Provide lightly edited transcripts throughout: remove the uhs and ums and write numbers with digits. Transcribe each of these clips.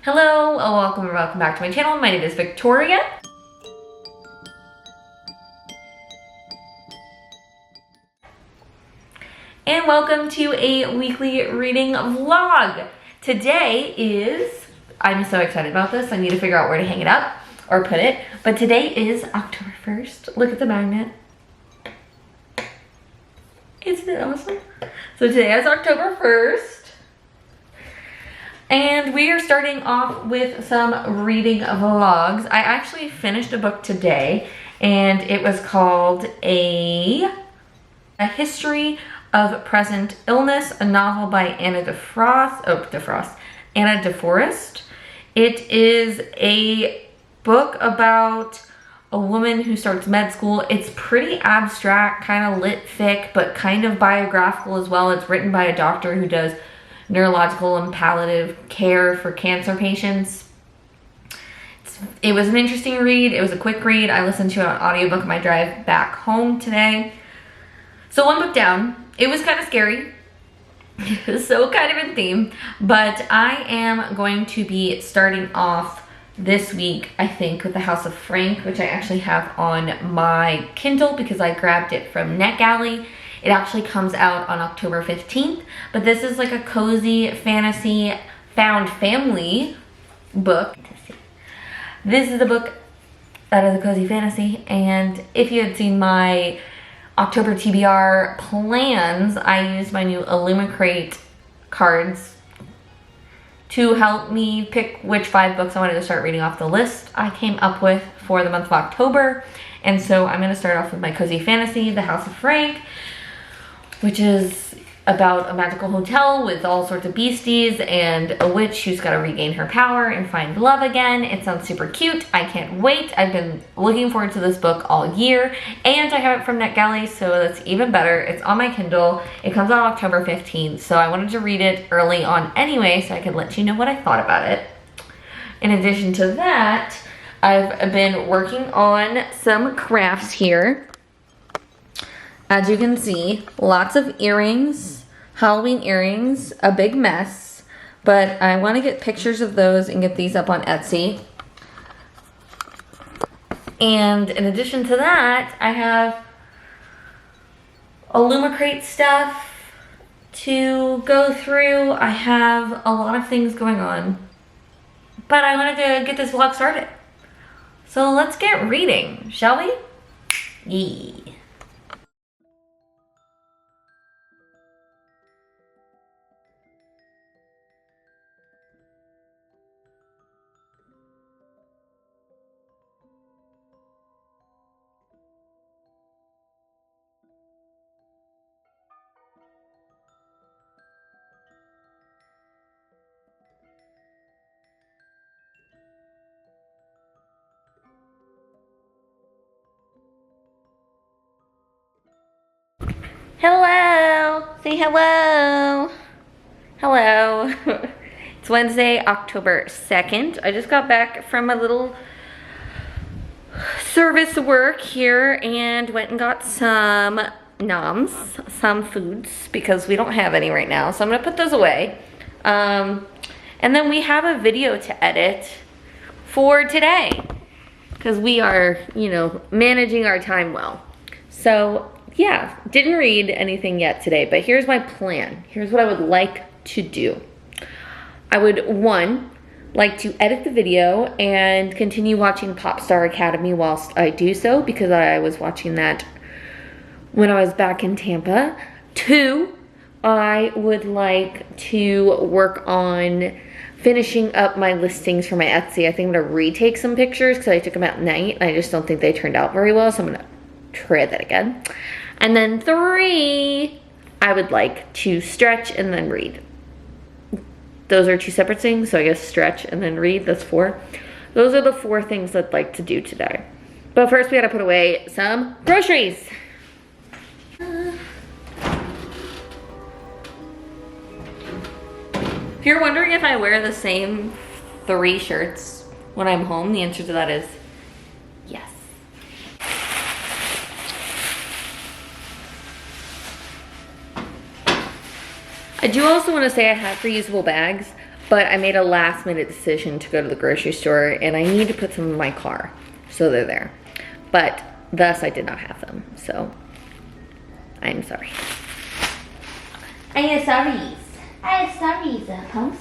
Hello, welcome back to my channel. My name is Victoria. And welcome to a weekly reading vlog. Today is, I'm so excited about this. I need to figure out where to hang it up or put it. But today is October 1st. Look at the magnet. Isn't it awesome? So today is October 1st. And we are starting off with some reading vlogs. I actually finished a book today, and it was called A History of Present Illness, a novel by Anna DeForest. It is a book about a woman who starts med school. It's pretty abstract, kind of lit fic, but kind of biographical as well. It's written by a doctor who does neurological and palliative care for cancer patients. It was an interesting read. It was a quick read. I listened to an audiobook on my drive back home today. So one book down. It was kind of scary. So kind of in theme. But I am going to be starting off this week, I think, with The House of Frank, which I actually have on my Kindle because I grabbed it from NetGalley. It actually comes out on October 15th, but this is like a cozy fantasy found family book. This is a book that is a cozy fantasy, and if you had seen my October TBR plans, I used my new Illumicrate cards to help me pick which 5 books I wanted to start reading off the list I came up with for the month of October. And so I'm going to start off with my cozy fantasy, The House of Frank, which is about a magical hotel with all sorts of beasties and a witch who's got to regain her power and find love again. It sounds super cute. I can't wait. I've been looking forward to this book all year, and I have it from NetGalley, so that's even better. It's on my Kindle. It comes out October 15th, so I wanted to read it early on anyway so I could let you know what I thought about it. In addition to that, I've been working on some crafts here. As you can see, lots of earrings, Halloween earrings, a big mess, but I want to get pictures of those and get these up on Etsy. And in addition to that, I have Illumicrate stuff to go through. I have a lot of things going on, but I wanted to get this vlog started. So let's get reading, shall we? Yeah. Hello! Say hello! Hello! It's Wednesday, October 2nd. I just got back from a little service work here and went and got some noms, some foods, because we don't have any right now. So I'm gonna put those away. And then we have a video to edit for today, because we are, managing our time well. So yeah, didn't read anything yet today, but here's my plan. Here's what I would like to do. I would, one, like to edit the video and continue watching Popstar Academy whilst I do so, because I was watching that when I was back in Tampa. 2, I would like to work on finishing up my listings for my Etsy. I think I'm gonna retake some pictures because I took them at night and I just don't think they turned out very well, so I'm gonna try that again. And then 3, I would like to stretch and then read. Those are 2 separate things, so I guess stretch and then read, that's 4. Those are the 4 things I'd like to do today. But first we gotta put away some groceries. If you're wondering if I wear the same 3 shirts when I'm home, the answer to that is yes. I do also want to say I have reusable bags. but I made a last minute decision to go to the grocery store and I need to put some in my car. So they're there. But thus I did not have them. So I'm sorry. I am sorry. I am sorry, Holmes.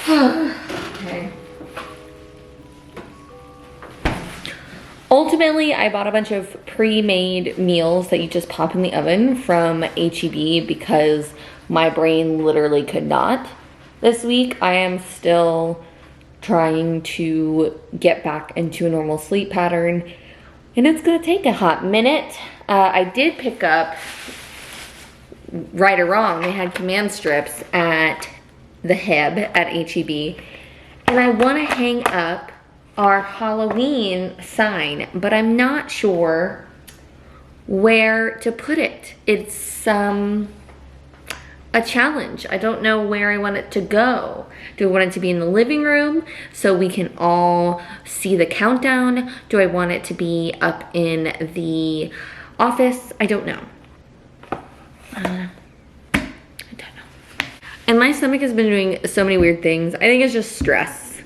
Okay. Ultimately, I bought a bunch of pre-made meals that you just pop in the oven from H-E-B because my brain literally could not this week. I am still trying to get back into a normal sleep pattern, and it's gonna take a hot minute. I did pick up, right or wrong, they had command strips at the Heb at H-E-B, and I want to hang up our Halloween sign, but I'm not sure where to put it. It's a challenge. I don't know where I want it to go. Do I want it to be in the living room so we can all see the countdown? Do I want it to be up in the office? I don't know. And my stomach has been doing so many weird things. I think it's just stress.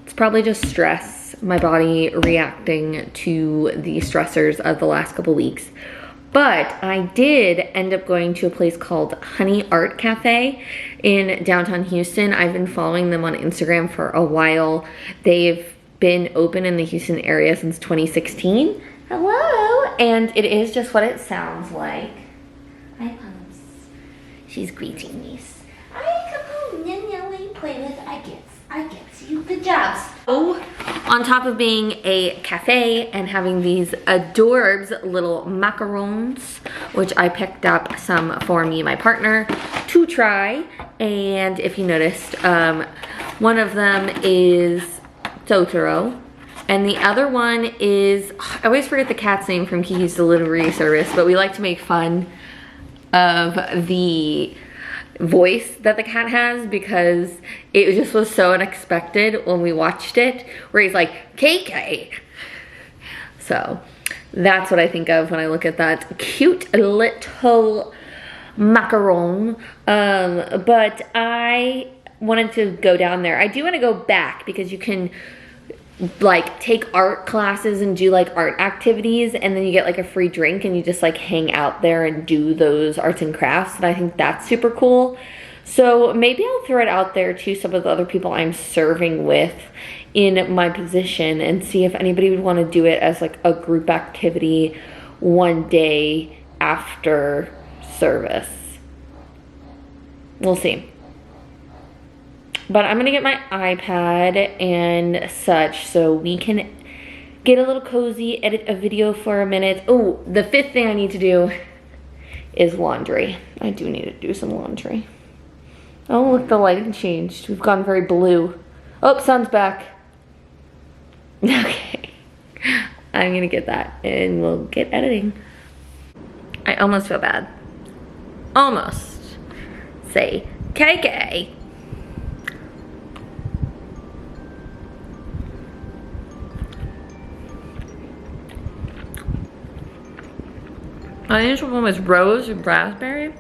It's probably just stress. My body reacting to the stressors of the last couple weeks. But I did end up going to a place called Honey Art Cafe in downtown Houston. I've been following them on Instagram for a while. They've been open in the Houston area since 2016. Hello. And it is just what it sounds like. Hi, Pumps. She's greeting me. Play with, I get you. Good jobs. Oh, on top of being a cafe and having these adorbs little macarons, which I picked up some for me and my partner to try. And if you noticed, one of them is Totoro, and the other one is, I always forget the cat's name from Kiki's delivery service, but we like to make fun of the voice that the cat has because it just was so unexpected when we watched it, where he's like, KK. So that's what I think of when I look at that cute little macaron. But I wanted to go down there. I do want to go back because you can like take art classes and do like art activities, and then you get like a free drink and you just like hang out there and do those arts and crafts, and I think that's super cool. So maybe I'll throw it out there to some of the other people I'm serving with in my position and see if anybody would want to do it as like a group activity one day after service. We'll see. But I'm gonna get my iPad and such so we can get a little cozy, edit a video for a minute. Oh, the fifth thing I need to do is laundry. I do need to do some laundry. Oh, look, the lighting changed. We've gone very blue. Oh, sun's back. Okay. I'm gonna get that and we'll get editing. I almost feel bad. Almost. Say, KK. My initial one was rose and raspberry.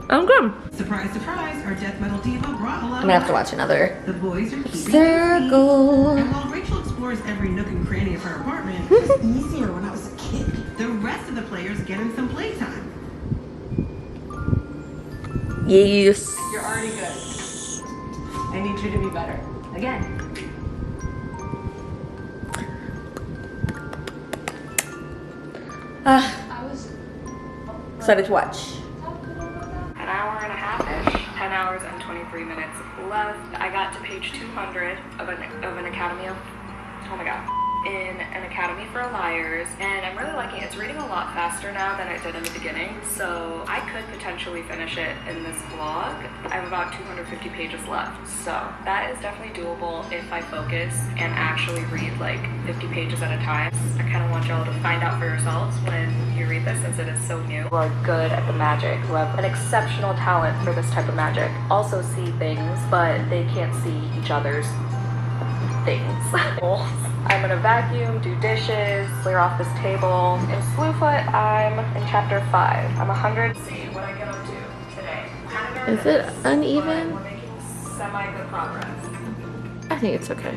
Oh, good. Surprise, surprise, our death metal diva brought along. I'm gonna have to watch another The boys are keeping circle. And while Rachel explores every nook and cranny of her apartment, it was easier when I was a kid. The rest of the players get in some playtime. Yes. You're already good. I need you to be better. Again. I was excited to watch. An hour and a half-ish. 10 hours and 23 3 minutes left. I got to page 200 of an Academy of, oh my god, in An Academy for Liars, and I'm really liking it. It's reading a lot faster now than it did in the beginning, so I could potentially finish it in this vlog. I have about 250 pages left, so that is definitely doable if I focus and actually read like 50 pages at a time. I kind of want y'all to find out for yourselves when you read this, since it is so new. Who are good at the magic, who have an exceptional talent for this type of magic, also see things, but they can't see each other's things. I'm gonna vacuum, do dishes, clear off this table. In Slewfoot, I'm in chapter 5. I'm 100. See what I get up to today. Is it uneven? We're making semi-good progress. I think it's okay.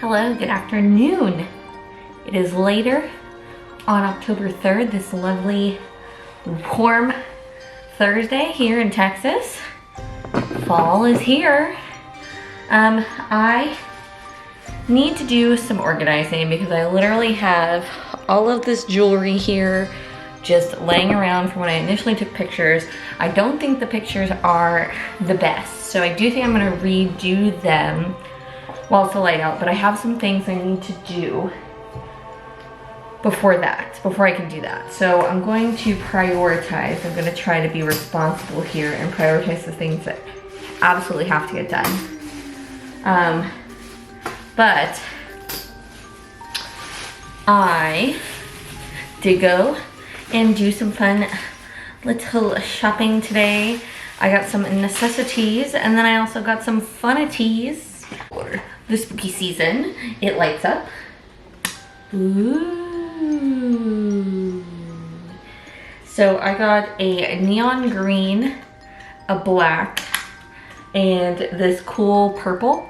Hello, good afternoon. It is later on October 3rd, this lovely warm Thursday here in Texas. Fall is here. I need to do some organizing because I literally have all of this jewelry here just laying around from when I initially took pictures. I don't think the pictures are the best, so I do think I'm gonna redo them while it's the light out, but I have some things I need to do before I can do that. So I'm going to prioritize. I'm gonna try to be responsible here and prioritize the things that absolutely have to get done. But I did go and do some fun little shopping today. I got some necessities, and then I also got some funnities for the spooky season. It lights up. Ooh. So I got a neon green, a black, and this cool purple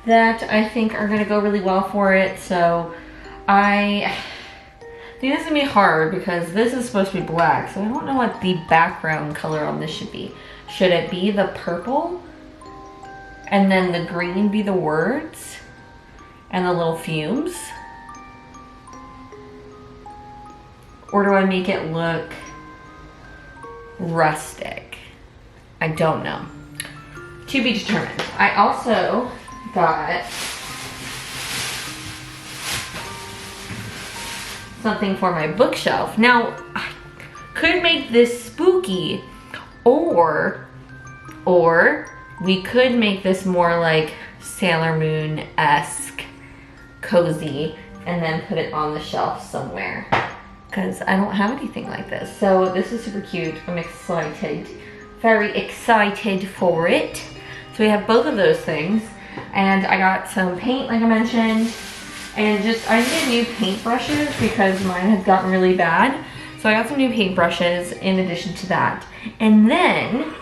that I think are gonna go really well for it. So I think this is gonna be hard because this is supposed to be black, so I don't know what the background color on this should be. Should it be the purple and then the green be the words and the little fumes? Or do I make it look rustic? I don't know. To be determined. I also got something for my bookshelf. Now, I could make this spooky, or we could make this more like Sailor Moon-esque, cozy, and then put it on the shelf somewhere, because I don't have anything like this. So this is super cute. I'm excited, very excited for it. So we have both of those things, and I got some paint like I mentioned, and I needed new paintbrushes because mine had gotten really bad. So I got some new paintbrushes in addition to that. And then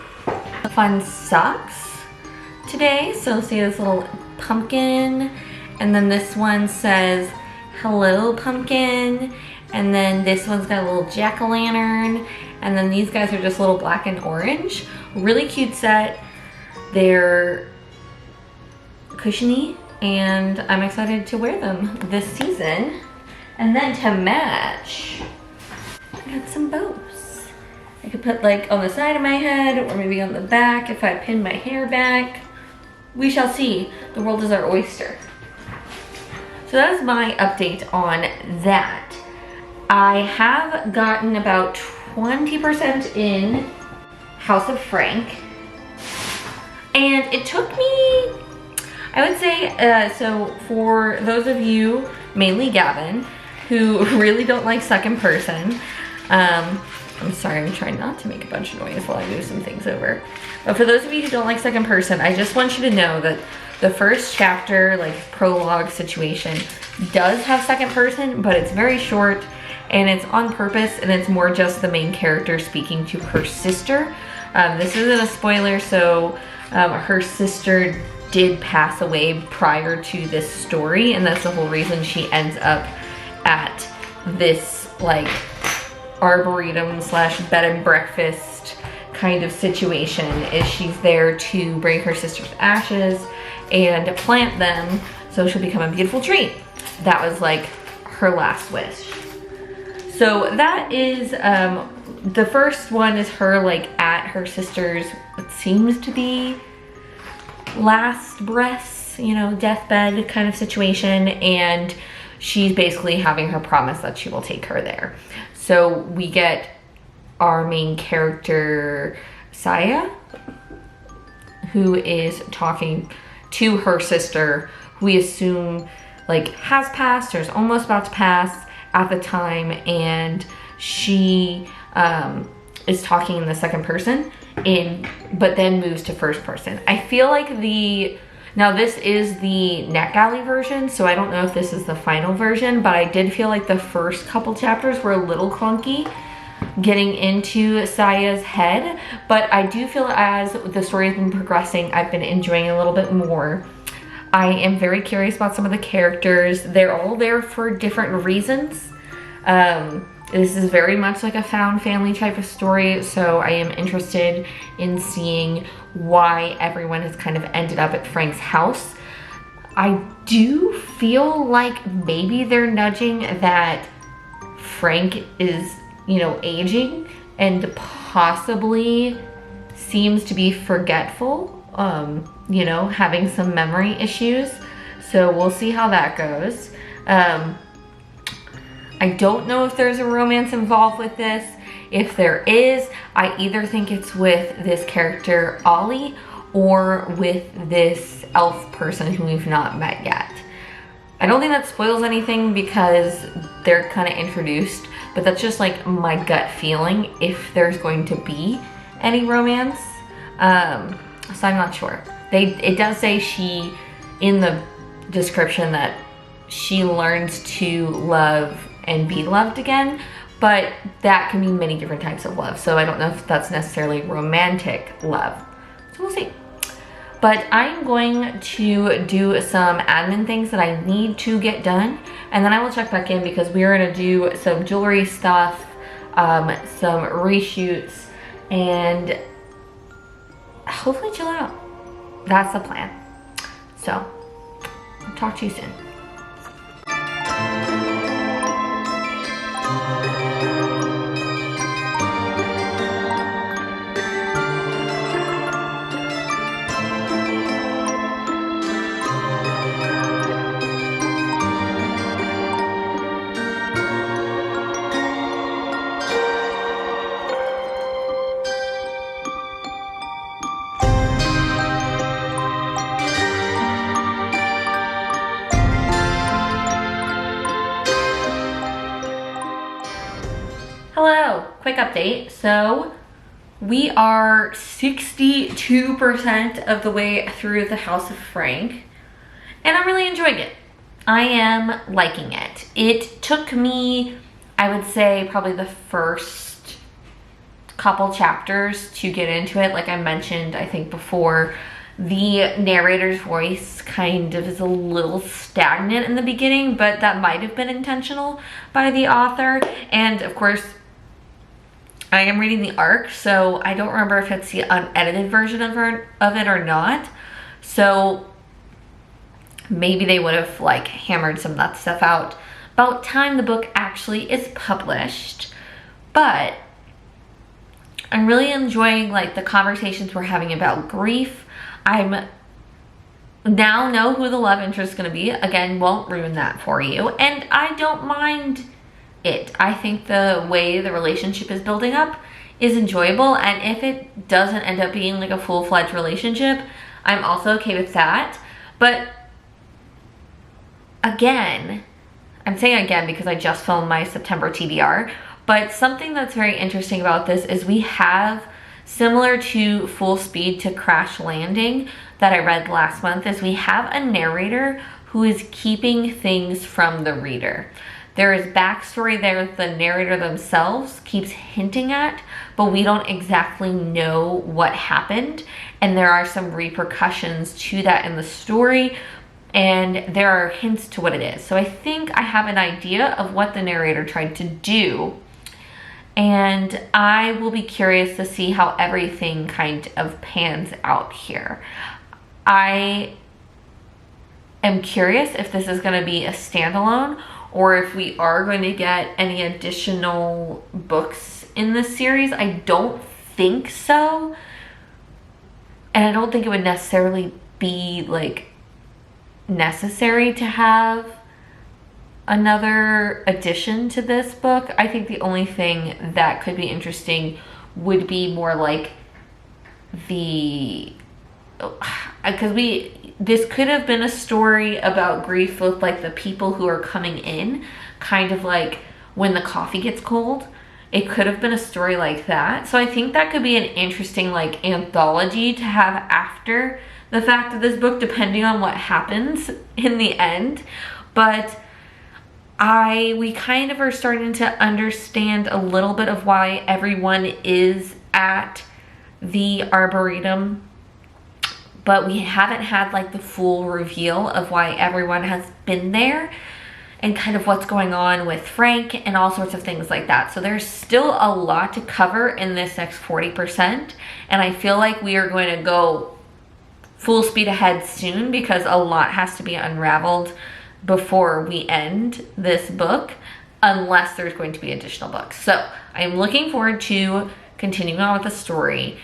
fun socks today. So see this little pumpkin, and then this one says hello pumpkin, and then this one's got a little jack-o'-lantern, and then these guys are just little black and orange. Really cute set. They're cushiony, and I'm excited to wear them this season. And then to match, I got some bows. I could put like on the side of my head or maybe on the back if I pin my hair back. We shall see. The world is our oyster. So that is my update on that. I have gotten about 20% in House of Frank. And it took me, I would say, so for those of you, mainly Gavin, who really don't like second person, I'm sorry, I'm trying not to make a bunch of noise while I move some things over. But for those of you who don't like second person, I just want you to know that the first chapter, like prologue situation, does have second person, but it's very short and it's on purpose, and it's more just the main character speaking to her sister. This isn't a spoiler, so her sister did pass away prior to this story, and that's the whole reason she ends up at this like arboretum slash bed and breakfast kind of situation. Is she's there to bring her sister's ashes and plant them so she'll become a beautiful tree. That was like her last wish. So that is the first one is her like at her sister's, what seems to be last breaths, you know, deathbed kind of situation, and she's basically having her promise that she will take her there. So we get our main character, Saya, who is talking to her sister, who we assume like has passed or is almost about to pass at the time, and she is talking in the second person, but then moves to first person. I feel like now this is the NetGalley version, so I don't know if this is the final version, but I did feel like the first couple chapters were a little clunky getting into Saya's head, but I do feel as the story has been progressing, I've been enjoying it a little bit more. I am very curious about some of the characters. They're all there for different reasons. This is very much like a found family type of story, so I am interested in seeing why everyone has kind of ended up at Frank's house. I do feel like maybe they're nudging that Frank is, you know, aging and possibly seems to be forgetful, you know, having some memory issues. So we'll see how that goes. I don't know if there's a romance involved with this. If there is, I either think it's with this character, Ollie, or with this elf person who we've not met yet. I don't think that spoils anything because they're kind of introduced, but that's just like my gut feeling if there's going to be any romance. So I'm not sure. It does say she, in the description, that she learns to love and be loved again, but that can mean many different types of love. So I don't know if that's necessarily romantic love. So we'll see. But I'm going to do some admin things that I need to get done, and then I will check back in because we are gonna do some jewelry stuff, some reshoots, and hopefully chill out. That's the plan. So, I'll talk to you soon. Hello, quick update. So we are 62% of the way through the House of Frank, and I'm really enjoying it. I am liking it. It took me, I would say, probably the first couple chapters to get into it. Like I mentioned, I think before, the narrator's voice kind of is a little stagnant in the beginning, but that might have been intentional by the author. And of course, I am reading the ARC, so I don't remember if it's the unedited version of it or not. So maybe they would have like hammered some of that stuff out about time the book actually is published. But I'm really enjoying like the conversations we're having about grief. I'm now know who the love interest is going to be. Again, won't ruin that for you. And I don't mind it. I think the way the relationship is building up is enjoyable, and if it doesn't end up being like a full-fledged relationship, I'm also okay with that. But again, I'm saying again because I just filmed my September TBR, but something that's very interesting about this is we have, similar to Full Speed to Crash Landing that I read last month, is we have a narrator who is keeping things from the reader. There is backstory there that the narrator themselves keeps hinting at, but we don't exactly know what happened. And there are some repercussions to that in the story, and there are hints to what it is. So I think I have an idea of what the narrator tried to do, and I will be curious to see how everything kind of pans out here. I am curious if this is going to be a standalone, or if we are going to get any additional books in this series. I don't think so. And I don't think it would necessarily be like necessary to have another addition to this book. I think the only thing that could be interesting would be more like this could have been a story about grief with like the people who are coming in, kind of like when the coffee gets cold. It could have been a story like that. So I think that could be an interesting like anthology to have after the fact of this book, depending on what happens in the end. But we kind of are starting to understand a little bit of why everyone is at the Arboretum, but we haven't had like the full reveal of why everyone has been there and kind of what's going on with Frank and all sorts of things like that. So there's still a lot to cover in this next 40%, and I feel like we are going to go full speed ahead soon because a lot has to be unraveled before we end this book, unless there's going to be additional books. So I'm looking forward to continuing on with the story.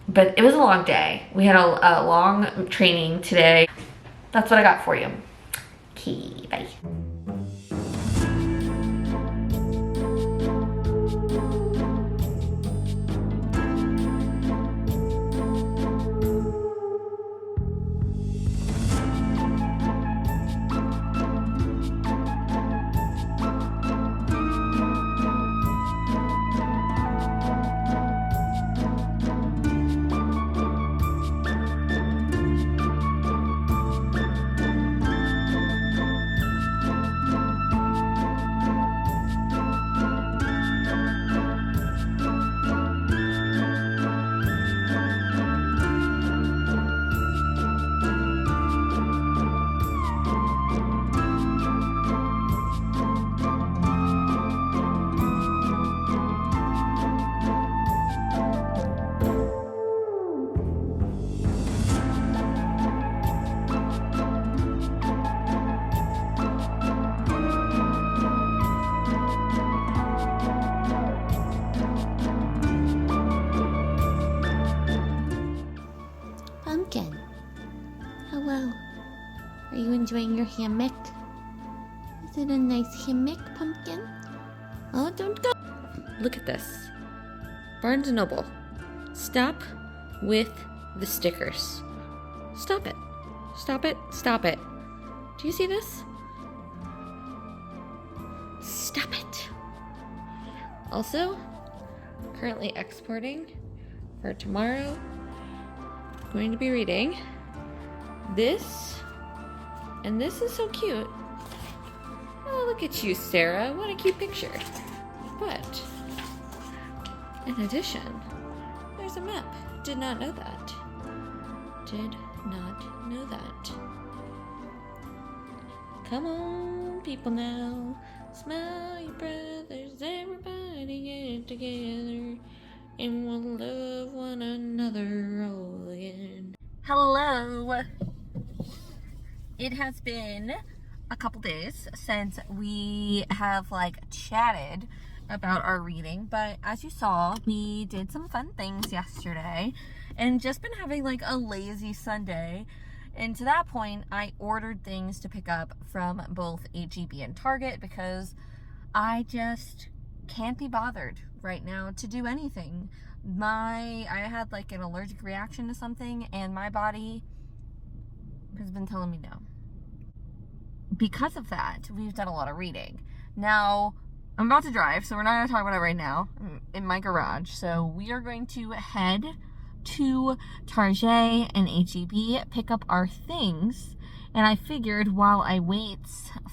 But it was a long day. We had a long training today. That's what I got for you. Okay, bye. Pumpkin. Hello. Are you enjoying your hammock? Is it a nice hammock, Pumpkin? Oh, don't go. Look at this. Barnes & Noble. Stop with the stickers. Stop it. Stop it. Stop it. Do you see this? Stop it. Also, currently exporting for tomorrow. Going to be reading this, and this is so cute. Oh, look at you, Sarah. What a cute picture. But in addition, there's a map. Did not know that. Did not know that. Come on, people now. Smile, your brothers, everybody get together, and we'll love one another all again. Hello. It has been a couple days since we have chatted about our reading, but as you saw, we did some fun things yesterday and just been having a lazy Sunday. And to that point, I ordered things to pick up from both H-E-B and Target because I just can't be bothered right now to do anything. I had an allergic reaction to something, and my body has been telling me no. Because of that, we've done a lot of reading. Now, I'm about to drive, so we're not going to talk about it right now. I'm in my garage. So we are going to head to Target and H-E-B, pick up our things, And I figured while I wait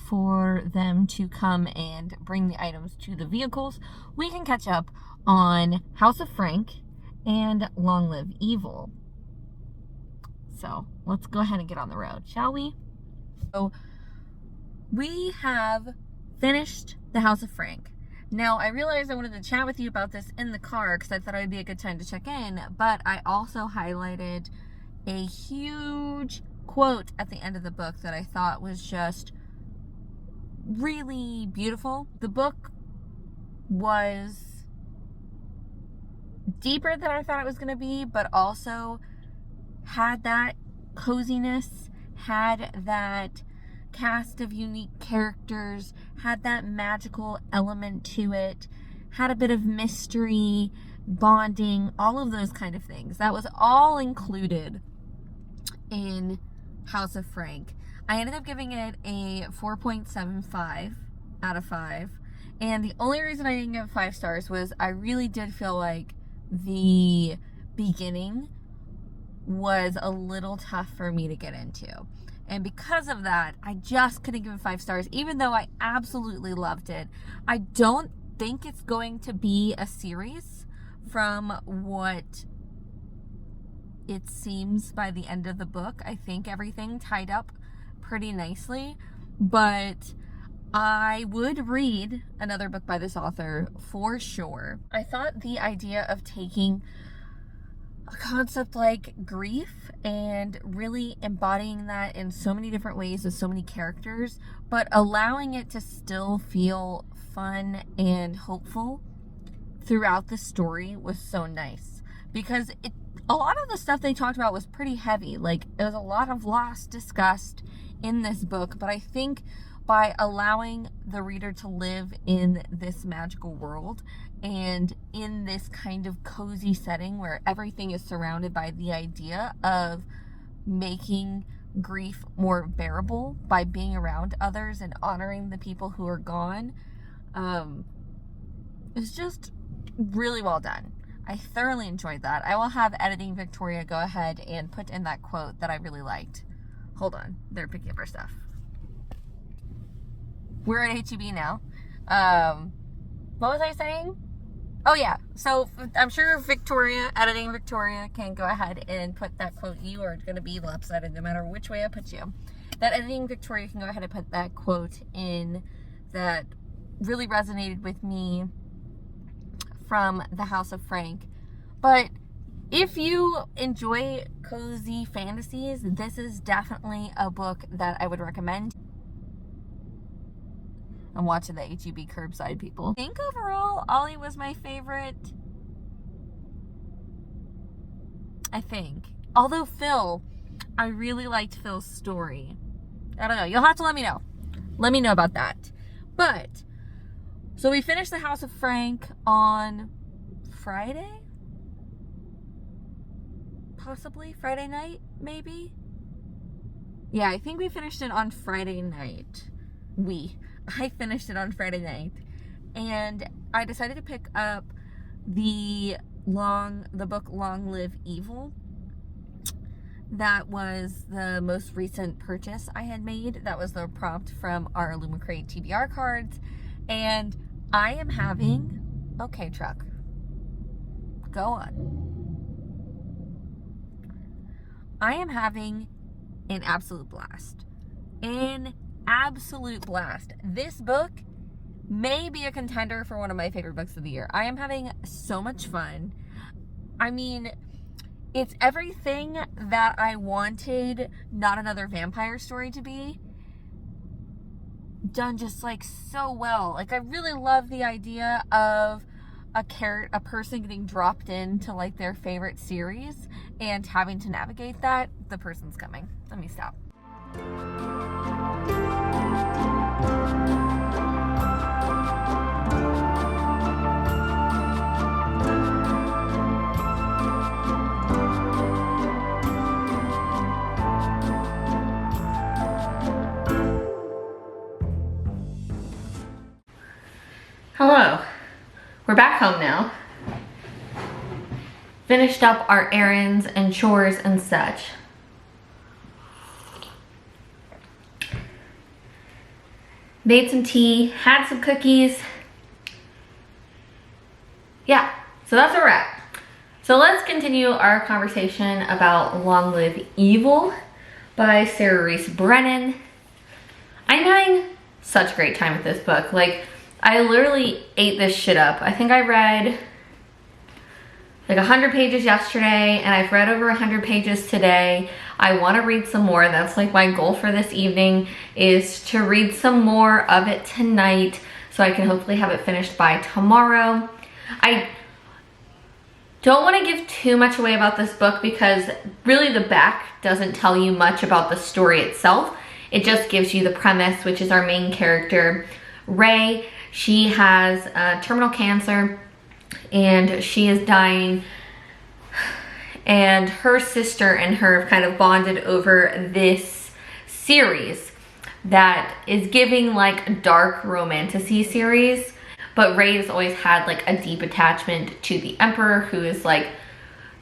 for them to come and bring the items to the vehicles, we can catch up on House of Frank and Long Live Evil. So let's go ahead and get on the road, shall we? So we have finished the House of Frank. Now, I realized I wanted to chat with you about this in the car because I thought it would be a good time to check in, but I also highlighted a huge quote at the end of the book that I thought was just really beautiful. The book was deeper than I thought it was going to be, but also had that coziness, had that cast of unique characters, had that magical element to it, had a bit of mystery, bonding, all of those kind of things. That was all included in House of Frank. I ended up giving it a 4.75 out of 5. And the only reason I didn't give it 5 stars was I really did feel like the beginning was a little tough for me to get into. And because of that, I just couldn't give it 5 stars, even though I absolutely loved it. I don't think it's going to be a series from what it seems by the end of the book. I think everything tied up pretty nicely, but I would read another book by this author for sure. I thought the idea of taking a concept like grief and really embodying that in so many different ways with so many characters, but allowing it to still feel fun and hopeful throughout the story was so nice, because a lot of the stuff they talked about was pretty heavy. Like, there was a lot of loss discussed in this book, but I think by allowing the reader to live in this magical world and in this kind of cozy setting where everything is surrounded by the idea of making grief more bearable by being around others and honoring the people who are gone, it's just really well done. I thoroughly enjoyed that. I will have Editing Victoria go ahead and put in that quote that I really liked. Hold on, they're picking up our stuff. We're at HEB now. What was I saying? Oh yeah, so I'm sure Victoria, Editing Victoria, can go ahead and put that quote. You are going to be lopsided no matter which way I put you. That Editing Victoria can go ahead and put that quote in that really resonated with me from the House of Frank. But if you enjoy cozy fantasies, this is definitely a book that I would recommend. I'm watching the HEB curbside people. I think overall, Ollie was my favorite. I think. Although Phil, I really liked Phil's story. I don't know. You'll have to let me know. Let me know about that. But, so we finished the House of Frank on Friday? Possibly Friday night, maybe? Yeah, I think we finished it on Friday night. I finished it on Friday night, and I decided to pick up the book Long Live Evil. That was the most recent purchase I had made. That was the prompt from our Lumicrate TBR cards, and I am having, okay truck, go on. I am having an absolute blast. An absolute blast. This book may be a contender for one of my favorite books of the year. I am having so much fun. I mean, it's everything that I wanted Not Another Vampire Story to be, done just like so well. Like, I really love the idea of a person getting dropped into like their favorite series and having to navigate that. The person's coming. Let me stop. Hello. We're back home now. Finished up our errands and chores and such. made some tea, had some cookies. Yeah, so that's where we're at. So let's continue our conversation about Long Live Evil by Sarah Reese Brennan. I'm having such a great time with this book. Like, I literally ate this shit up. I think I read like 100 pages yesterday, and I've read over 100 pages today. I want to read some more. That's like my goal for this evening, is to read some more of it tonight so I can hopefully have it finished by tomorrow. I don't want to give too much away about this book because really the back doesn't tell you much about the story itself. It just gives you the premise, which is our main character, Ray. She has terminal cancer and she is dying, and her sister and her have kind of bonded over this series that is giving like dark romantasy series. But Ray has always had like a deep attachment to the Emperor, who is like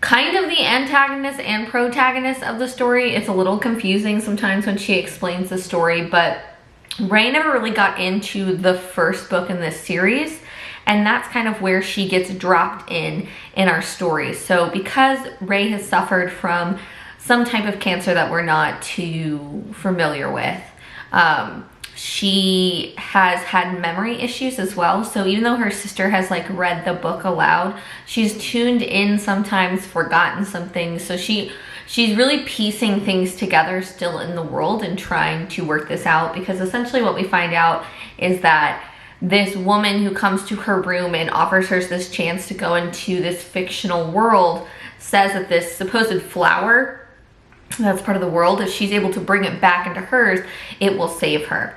kind of the antagonist and protagonist of the story. It's a little confusing sometimes when she explains the story, but Ray never really got into the first book in this series, and that's kind of where she gets dropped in our story. So because Ray has suffered from some type of cancer that we're not too familiar with, she has had memory issues as well. So even though her sister has like read the book aloud, she's tuned in sometimes, forgotten some things. So she's really piecing things together still in the world and trying to work this out, because essentially what we find out is that this woman who comes to her room and offers her this chance to go into this fictional world says that this supposed flower that's part of the world, if she's able to bring it back into hers, it will save her.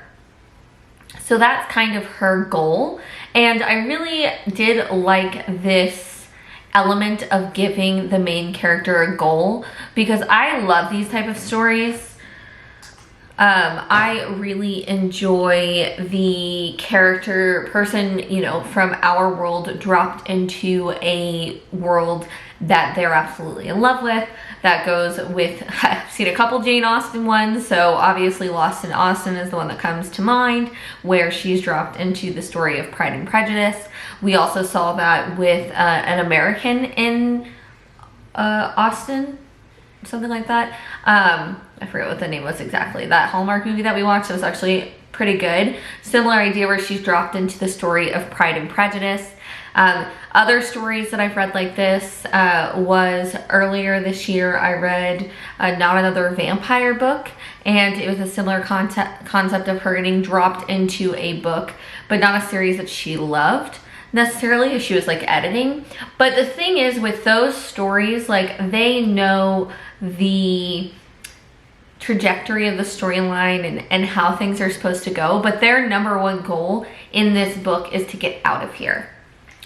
So that's kind of her goal. And I really did like this element of giving the main character a goal, because I love these type of stories. I really enjoy the person, you know, from our world dropped into a world that they're absolutely in love with. That goes with, I've seen a couple Jane Austen ones, so obviously Lost in Austen is the one that comes to mind, where she's dropped into the story of Pride and Prejudice. We also saw that with an American in Austen, something like that. I forget what the name was exactly. That Hallmark movie that we watched was actually pretty good. Similar idea where she's dropped into the story of Pride and Prejudice. Other stories that I've read like this was earlier this year I read Not Another Vampire book, and it was a similar concept of her getting dropped into a book, but not a series that she loved necessarily, if she was like editing. But the thing is with those stories, like they know the trajectory of the storyline and how things are supposed to go, but their number one goal in this book is to get out of here.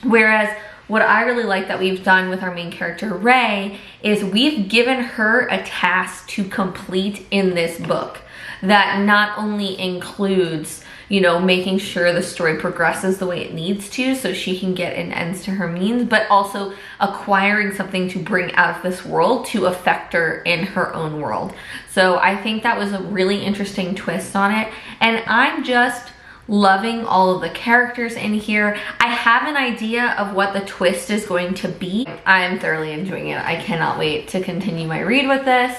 Whereas what I really like that we've done with our main character Ray is we've given her a task to complete in this book that not only includes, you know, making sure the story progresses the way it needs to so she can get an ends to her means, but also acquiring something to bring out of this world to affect her in her own world. So I think that was a really interesting twist on it, and I'm just loving all of the characters in here. I have an idea of what the twist is going to be. I'm thoroughly enjoying it. I cannot wait to continue my read with this.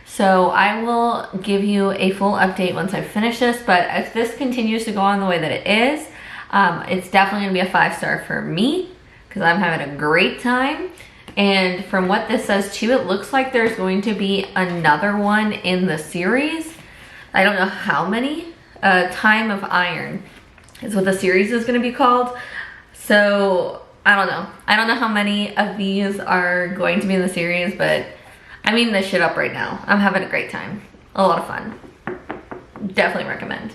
So I will give you a full update once I finish this, but if this continues to go on the way that it is, it's definitely gonna be a 5-star for me, because I'm having a great time. And from what this says too, it looks like there's going to be another one in the series. I don't know how many. Time of Iron is what the series is going to be called. So I don't know. I don't know how many of these are going to be in the series, but I'm eating this shit up right now. I'm having a great time. A lot of fun. Definitely recommend.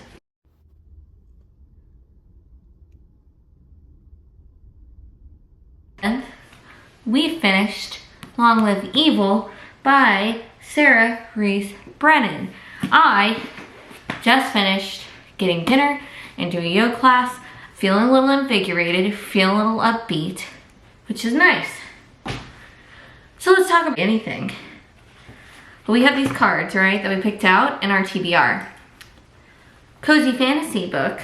And we finished Long Live Evil by Sarah Reese Brennan. I just finished getting dinner and doing a yoga class, feeling a little invigorated, feeling a little upbeat, which is nice. So let's talk about anything. But we have these cards, right, that we picked out in our TBR. cozy fantasy book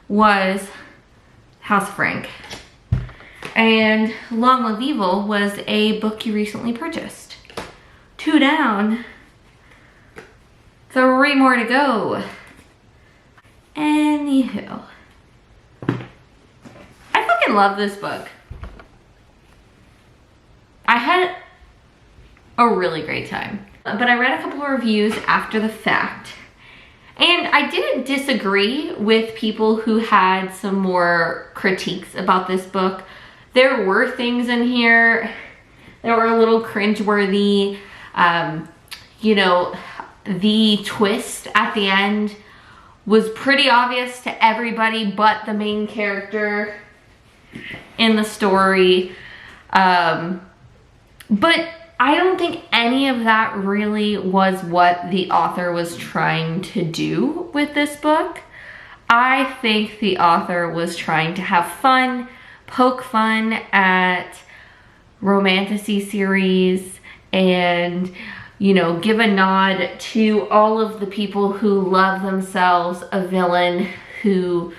was House of Frank. And Long Live Evil was a book you recently purchased. 2 down. 3 more to go. Anywho. I fucking love this book. I had a really great time. But I read a couple of reviews after the fact. And I didn't disagree with people who had some more critiques about this book. There were things in here that were a little cringeworthy. You know, the twist at the end was pretty obvious to everybody but the main character in the story. But I don't think any of that really was what the author was trying to do with this book. I think the author was trying to have fun, poke fun at romantasy series, and, you know, give a nod to all of the people who love themselves a villain, who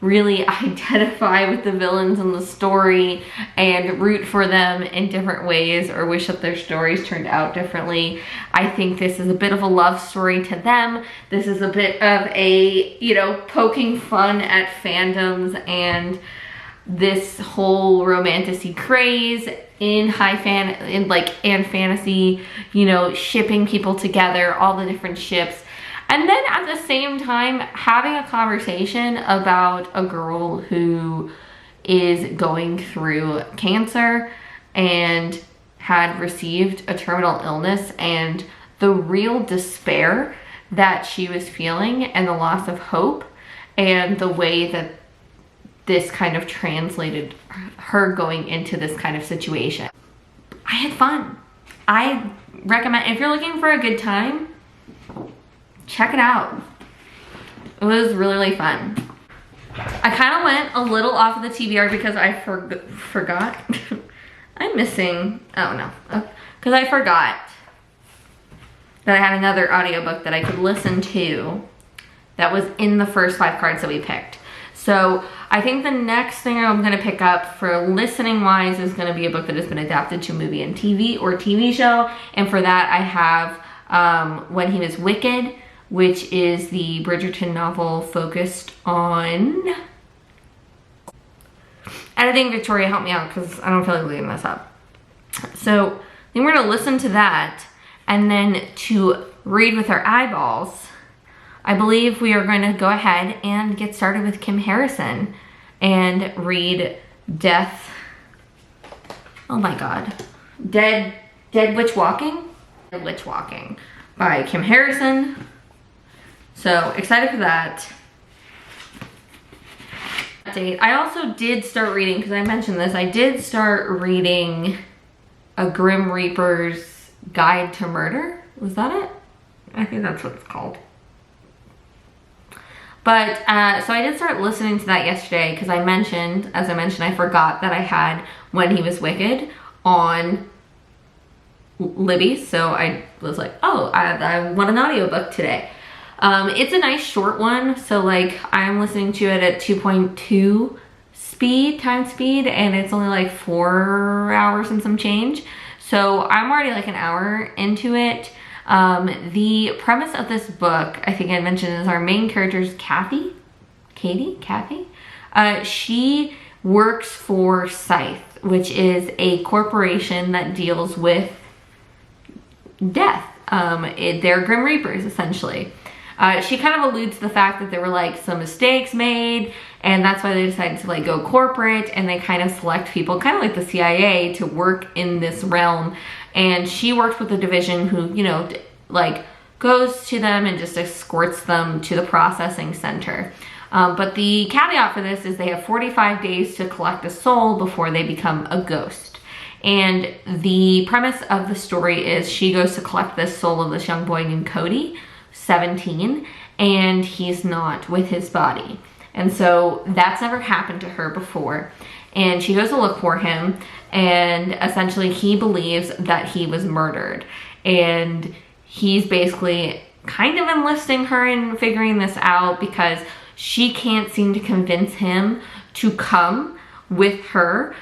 really identify with the villains in the story and root for them in different ways, or wish that their stories turned out differently. I think this is a bit of a love story to them. This is a bit of a, you know, poking fun at fandoms and this whole romantasy craze in and fantasy, you know, shipping people together, all the different ships. And then at the same time, having a conversation about a girl who is going through cancer and had received a terminal illness, and the real despair that she was feeling and the loss of hope, and the way that this kind of translated her going into this kind of situation. I had fun. I recommend, if you're looking for a good time, check it out. It was really fun. I kind of went a little off of the TBR because I forgot. I'm missing, oh no. Because I forgot that I had another audiobook that I could listen to that was in the first 5 cards that we picked. So I think the next thing I'm gonna pick up for listening wise is gonna be a book that has been adapted to movie and TV or TV show. And for that I have When He Was Wicked, which is the Bridgerton novel focused on, and I think Victoria helped me out because I don't feel like leaving this up. So I think we're gonna listen to that, and then to read with our eyeballs, I believe we are going to go ahead and get started with Kim Harrison and read Death, oh my god, Dead Witch Walking? Dead Witch Walking by Kim Harrison. So excited for that. I also did start reading, because I mentioned this, I did start reading A Grim Reaper's Guide to Murder. Was that it? I think that's what it's called. But, so I did start listening to that yesterday, because as I mentioned, I forgot that I had When He Was Wicked on Libby, so I was like, oh, I want an audiobook today. It's a nice short one, so like I'm listening to it at 2.2 times speed, and it's only like 4 hours and some change. So I'm already like an hour into it. The premise of this book, I think I mentioned, is our main character is Kathy. She works for Scythe, which is a corporation that deals with death. They're Grim Reapers, essentially. She kind of alludes to the fact that there were like some mistakes made, and that's why they decided to like go corporate, and they kind of select people, kind of like the CIA, to work in this realm. And she works with the division who, you know, like goes to them and just escorts them to the processing center. But the caveat for this is they have 45 days to collect a soul before they become a ghost. And the premise of the story is she goes to collect this soul of this young boy named Cody, 17, and he's not with his body. And so that's never happened to her before. And she goes to look for him, and essentially he believes that he was murdered. And he's basically kind of enlisting her in figuring this out because she can't seem to convince him to come with her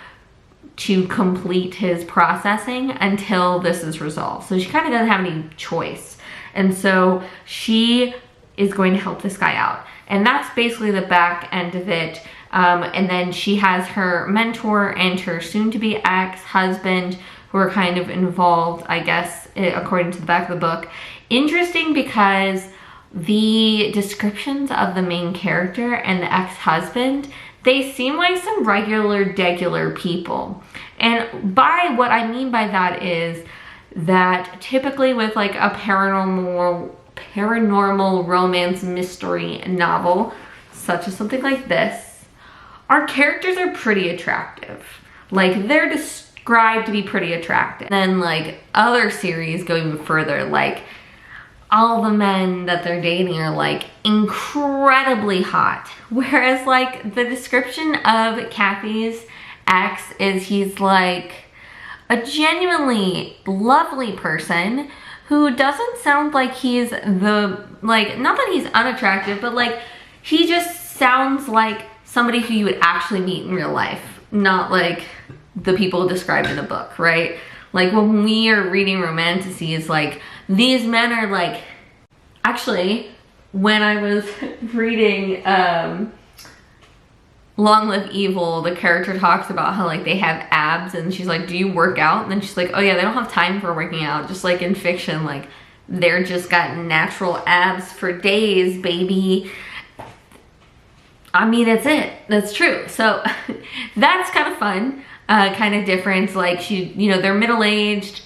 to complete his processing until this is resolved. So she kind of doesn't have any choice. And so she is going to help this guy out. And that's basically the back end of it. And then she has her mentor and her soon-to-be ex-husband who are kind of involved, I guess, according to the back of the book. Interesting because the descriptions of the main character and the ex-husband, they seem like some regular people. And by what I mean by that is that typically with like a paranormal romance mystery novel, such as something like this, our characters are pretty attractive. Like they're described to be pretty attractive. Then like other series go even further, like all the men that they're dating are like incredibly hot. Whereas like the description of Kathy's ex is he's like a genuinely lovely person who doesn't sound like he's the, like, not that he's unattractive, but like he just sounds like somebody who you would actually meet in real life, not like the people described in the book, right? Like when we are reading romanticities, like these men are like, actually, when I was reading Long Live Evil, the character talks about how like they have abs and she's like, do you work out? And then she's like, oh yeah, they don't have time for working out. Just like in fiction, like they're just got natural abs for days, baby. I mean, that's it. That's true. So that's kind of fun, kind of different. Like they're middle-aged,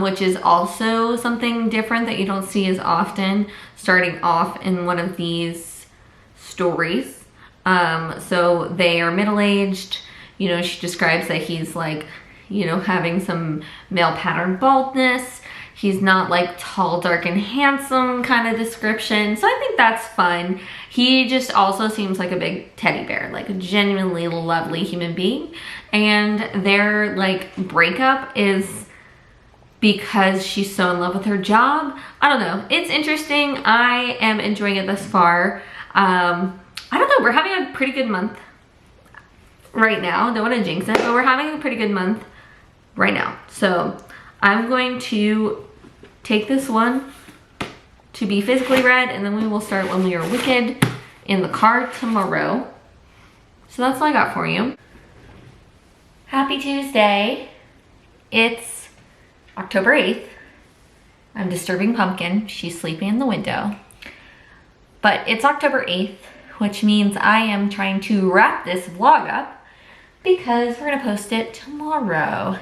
which is also something different that you don't see as often starting off in one of these stories. So they are middle-aged. She describes that he's like, having some male pattern baldness. He's not like tall, dark, and handsome kind of description. So I think that's fun. He just also seems like a big teddy bear, like a genuinely lovely human being. And their like breakup is because she's so in love with her job. I don't know. It's interesting. I am enjoying it thus far. I don't know. We're having a pretty good month right now. Don't want to jinx it, but we're having a pretty good month right now. So I'm going to take this one to be physically read, and then we will start When We Are Wicked in the car tomorrow. So that's all I got for you. Happy Tuesday. It's October 8th. I'm disturbing Pumpkin. She's sleeping in the window. But it's October 8th, which means I am trying to wrap this vlog up because we're gonna post it tomorrow.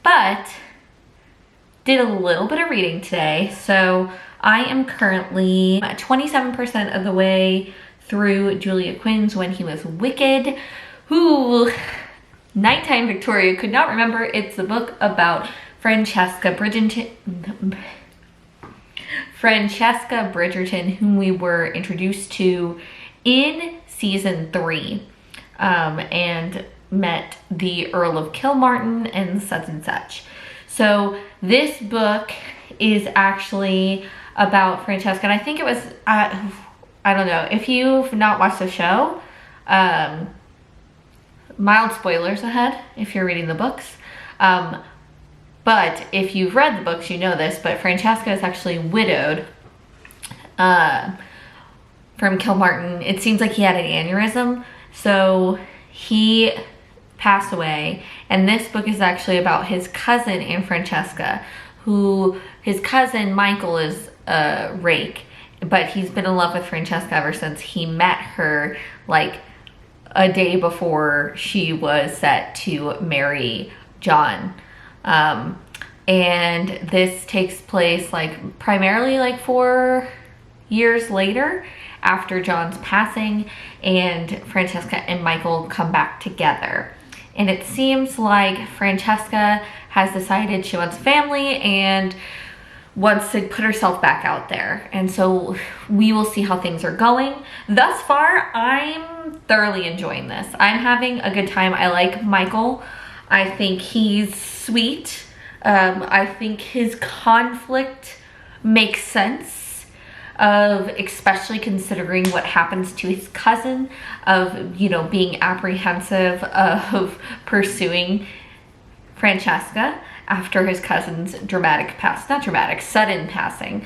But did a little bit of reading today. So I am currently 27% of the way through Julia Quinn's When He Was Wicked. Who, Nighttime Victoria could not remember. It's the book about Francesca Bridgerton, whom we were introduced to in season 3, and met the Earl of Kilmartin and such and such. So this book is actually about Francesca, and I think it was, I don't know, if you've not watched the show, mild spoilers ahead if you're reading the books. But if you've read the books, you know this, but Francesca is actually widowed from Kilmartin. It seems like he had an aneurysm, so he passed away. And this book is actually about his cousin and Francesca, who his cousin Michael is a rake, but he's been in love with Francesca ever since he met her like a day before she was set to marry John. And this takes place like primarily like 4 years later after John's passing, and Francesca and Michael come back together. And it seems like Francesca has decided she wants family and wants to put herself back out there. And so we will see how things are going. Thus far, I'm thoroughly enjoying this. I'm having a good time. I like Michael. I think he's sweet. I think his conflict makes sense. of especially considering what happens to his cousin, of, you know, being apprehensive of pursuing Francesca after his cousin's sudden passing.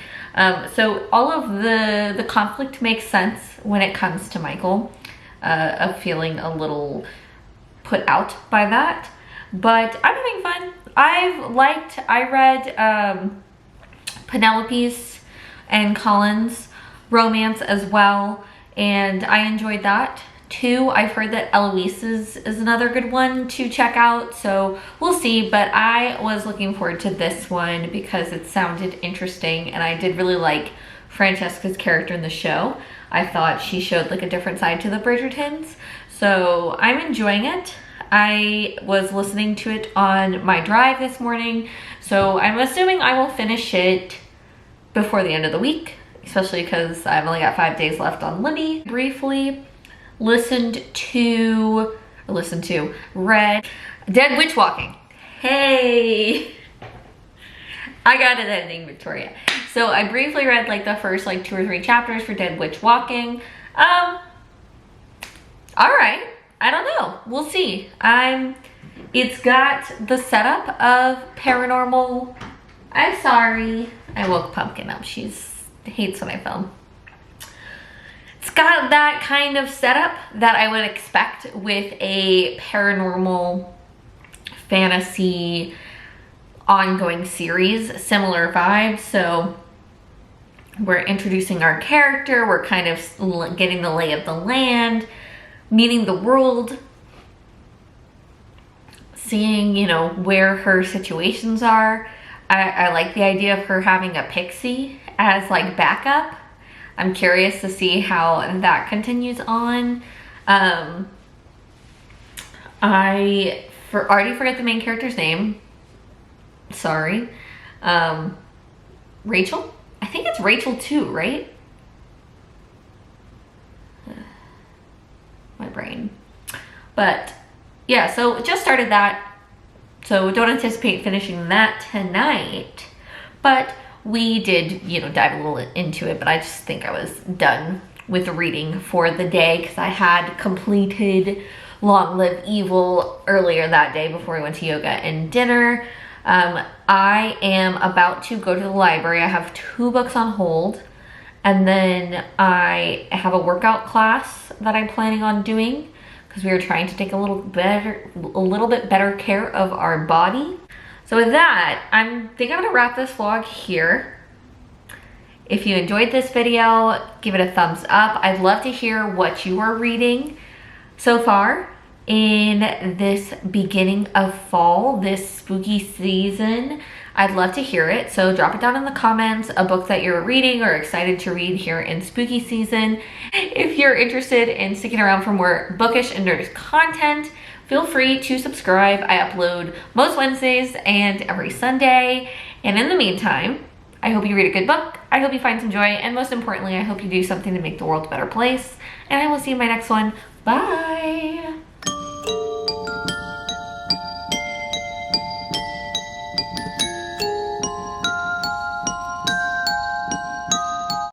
So all of the conflict makes sense when it comes to Michael, of feeling a little put out by that. But I'm having fun. I read Penelope's and Colin's romance as well, and I enjoyed that too. I've heard that Eloise's is another good one to check out, so we'll see. But I was looking forward to this one because it sounded interesting, and I did really like Francesca's character in the show. I thought she showed like a different side to the Bridgertons, so I'm enjoying it. I was listening to it on my drive this morning, so I'm assuming I will finish it before the end of the week, especially because I've only got 5 days left on Libby. Briefly read Dead Witch Walking. Hey! I got it editing, Victoria. So I briefly read like the first like 2 or 3 chapters for Dead Witch Walking. All right. I don't know. We'll see. It's got the setup of paranormal. I'm sorry. I woke Pumpkin up. She hates when I film. It's got that kind of setup that I would expect with a paranormal fantasy ongoing series. Similar vibes. So we're introducing our character. We're kind of getting the lay of the land, meeting the world, seeing, you know, where her situations are. I like the idea of her having a pixie as like backup. I'm curious to see how that continues on. I already forget the main character's name. Sorry. Rachel? I think it's Rachel too, right? My brain. But yeah, so just started that, so don't anticipate finishing that tonight, but we did, you know, dive a little into it. But I just think I was done with reading for the day because I had completed Long Live Evil earlier that day before we went to yoga and dinner. I am about to go to the library. I have 2 books on hold. And then I have a workout class that I'm planning on doing because we are trying to take a little bit better care of our body. So with that, I think I'm gonna wrap this vlog here. If you enjoyed this video, give it a thumbs up. I'd love to hear what you are reading so far in this beginning of fall, this spooky season. I'd love to hear it, so drop it down in the comments, a book that you're reading or excited to read here in spooky season. If you're interested in sticking around for more bookish and nerdish content, feel free to subscribe. I upload most Wednesdays and every Sunday. And in the meantime, I hope you read a good book, I hope you find some joy, and most importantly, I hope you do something to make the world a better place. And I will see you in my next one. Bye!